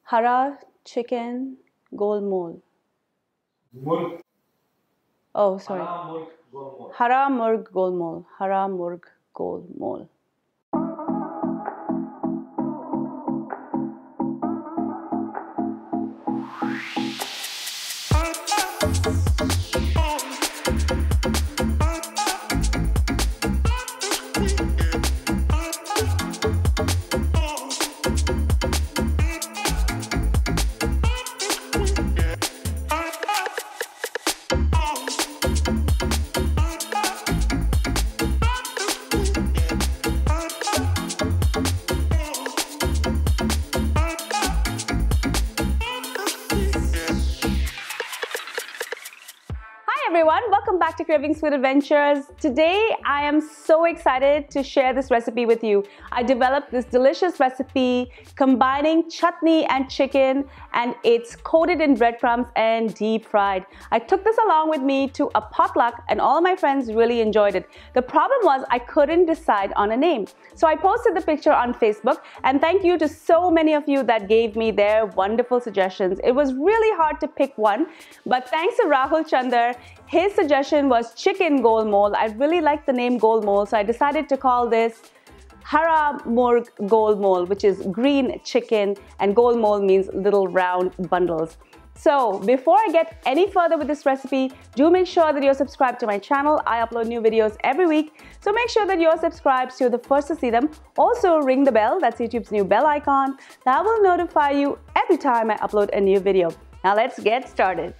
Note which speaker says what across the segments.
Speaker 1: Hara chicken Gol Mol.
Speaker 2: Murgh.
Speaker 1: Oh, sorry.
Speaker 2: Hara Murgh Gol Mol.
Speaker 1: Hara Murgh Gol Mol. Hara Murgh Gol Mol. Everyone, welcome back to Cravings Food Adventures. Today I am so excited to share this recipe with you. I developed this delicious recipe combining chutney and chicken, and it's coated in breadcrumbs and deep fried. I took this along with me to a potluck and all of my friends really enjoyed it. The problem was I couldn't decide on a name. So I posted the picture on Facebook, and thank you to so many of you that gave me their wonderful suggestions. It was really hard to pick one, but thanks to Rahul Chandar, his suggestion was chicken Gol Mol. I really liked the name Gol Mol, so I decided to call this Hara Murgh Gol Mol, which is green chicken, and Gol Mol means little round bundles. So before I get any further with this recipe, do make sure that you're subscribed to my channel. I upload new videos every week, so make sure that you're subscribed so you're the first to see them. Also ring the bell, that's YouTube's new bell icon. That will notify you every time I upload a new video. Now let's get started.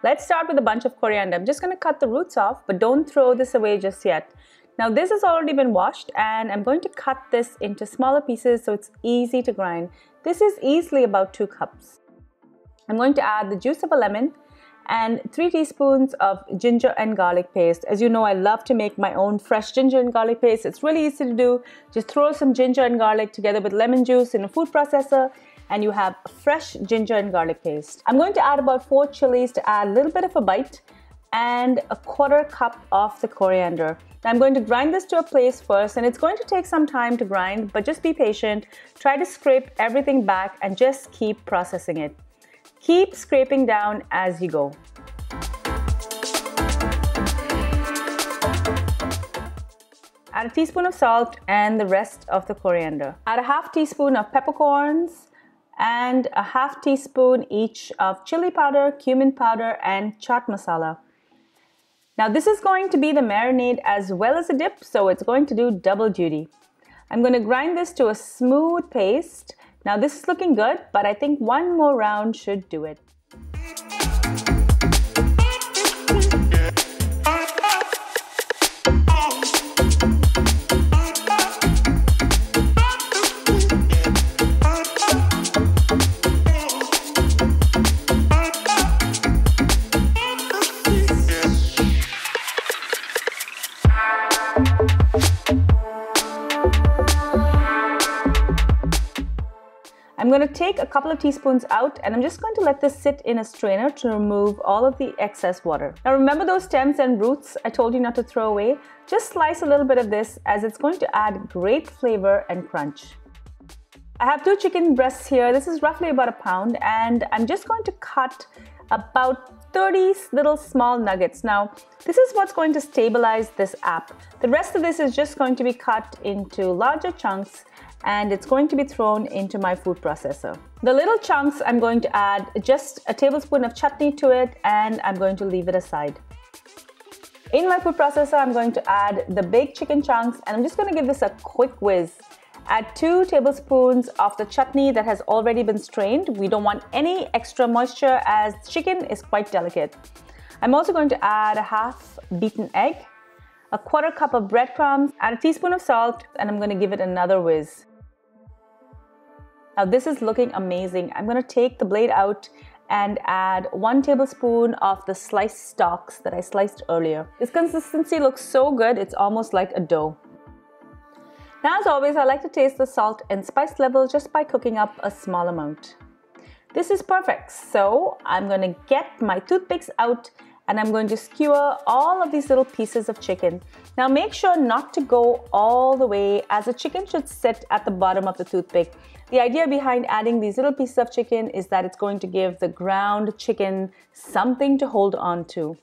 Speaker 1: Let's start with a bunch of coriander. I'm just going to cut the roots off, but don't throw this away just yet. Now this has already been washed, and I'm going to cut this into smaller pieces so it's easy to grind. This is easily about 2 cups. I'm going to add the juice of a lemon and 3 teaspoons of ginger and garlic paste. As you know, I love to make my own fresh ginger and garlic paste. It's really easy to do. Just throw some ginger and garlic together with lemon juice in a food processor, and you have fresh ginger and garlic paste. I'm going to add about 4 chilies to add a little bit of a bite, and a 1/4 cup of the coriander. Now I'm going to grind this to a paste first, and it's going to take some time to grind, but just be patient. Try to scrape everything back and just keep processing it. Keep scraping down as you go. Add a teaspoon of salt and the rest of the coriander. Add a 1/2 teaspoon of peppercorns and a 1/2 teaspoon each of chili powder, cumin powder, and chaat masala. Now this is going to be the marinade as well as a dip, so it's going to do double duty. I'm going to grind this to a smooth paste. Now this is looking good, but I think one more round should do it. I'm going to take a couple of teaspoons out, and I'm just going to let this sit in a strainer to remove all of the excess water. Now remember those stems and roots I told you not to throw away? Just slice a little bit of this, as it's going to add great flavor and crunch. I have 2 chicken breasts here. This is roughly about 1 pound, and I'm just going to cut about 30 little small nuggets. Now this is what's going to stabilize this app. The rest of this is just going to be cut into larger chunks, and it's going to be thrown into my food processor. The little chunks, I'm going to add just a tablespoon of chutney to it, and I'm going to leave it aside. In my food processor, I'm going to add the big chicken chunks, and I'm just going to give this a quick whiz. Add 2 tablespoons of the chutney that has already been strained. We don't want any extra moisture, as chicken is quite delicate. I'm also going to add a 1/2 beaten egg, a 1/4 cup of breadcrumbs, add a teaspoon of salt, and I'm going to give it another whiz. Now this is looking amazing. I'm going to take the blade out and add 1 tablespoon of the sliced stalks that I sliced earlier. This consistency looks so good, it's almost like a dough. Now as always, I like to taste the salt and spice level just by cooking up a small amount. This is perfect, so I'm going to get my toothpicks out and I'm going to skewer all of these little pieces of chicken. Now make sure not to go all the way, as the chicken should sit at the bottom of the toothpick. The idea behind adding these little pieces of chicken is that it's going to give the ground chicken something to hold on to.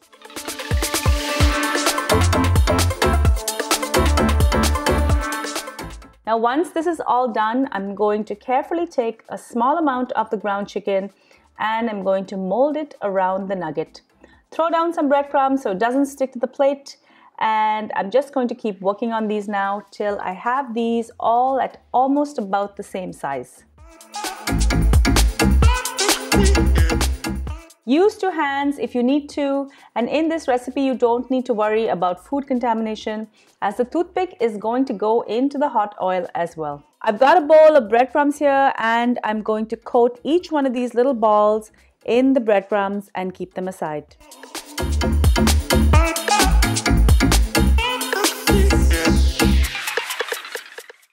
Speaker 1: Now once this is all done, I'm going to carefully take a small amount of the ground chicken and I'm going to mold it around the nugget. Throw down some breadcrumbs so it doesn't stick to the plate, and I'm just going to keep working on these now till I have these all at almost about the same size. Use two hands if you need to, and in this recipe you don't need to worry about food contamination, as the toothpick is going to go into the hot oil as well. I've got a bowl of breadcrumbs here and I'm going to coat each one of these little balls in the breadcrumbs and keep them aside.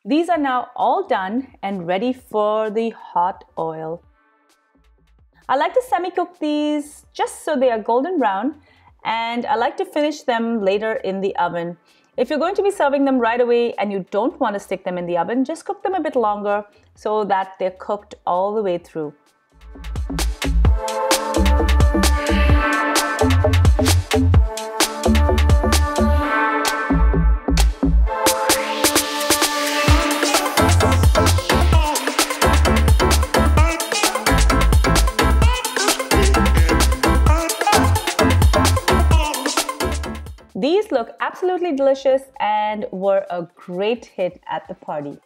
Speaker 1: These are now all done and ready for the hot oil. I like to semi-cook these just so they are golden brown, and I like to finish them later in the oven. If you're going to be serving them right away and you don't want to stick them in the oven, just cook them a bit longer so that they're cooked all the way through. These look absolutely delicious and were a great hit at the party.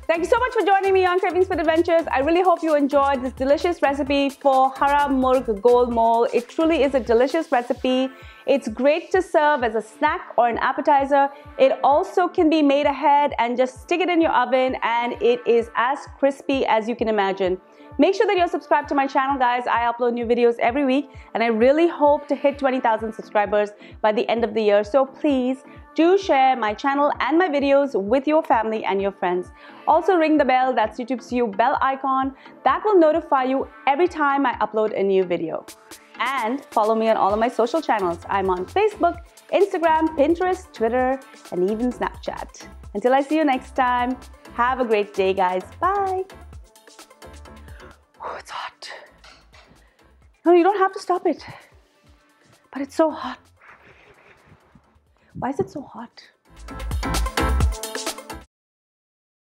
Speaker 1: Thank you so much for joining me on Cravings Food Adventures. I really hope you enjoyed this delicious recipe for Hara Murgh Gol Mol. It truly is a delicious recipe. It's great to serve as a snack or an appetizer. It also can be made ahead and just stick it in your oven, and it is as crispy as you can imagine. Make sure that you're subscribed to my channel, guys. I upload new videos every week, and I really hope to hit 20,000 subscribers by the end of the year. So please do share my channel and my videos with your family and your friends. Also ring the bell, that's YouTube's bell icon. That will notify you every time I upload a new video. And follow me on all of my social channels. I'm on Facebook, Instagram, Pinterest, Twitter, and even Snapchat. Until I see you next time, have a great day, guys. Bye. Oh, it's hot. No, you don't have to stop it. But it's so hot. Why is it so hot?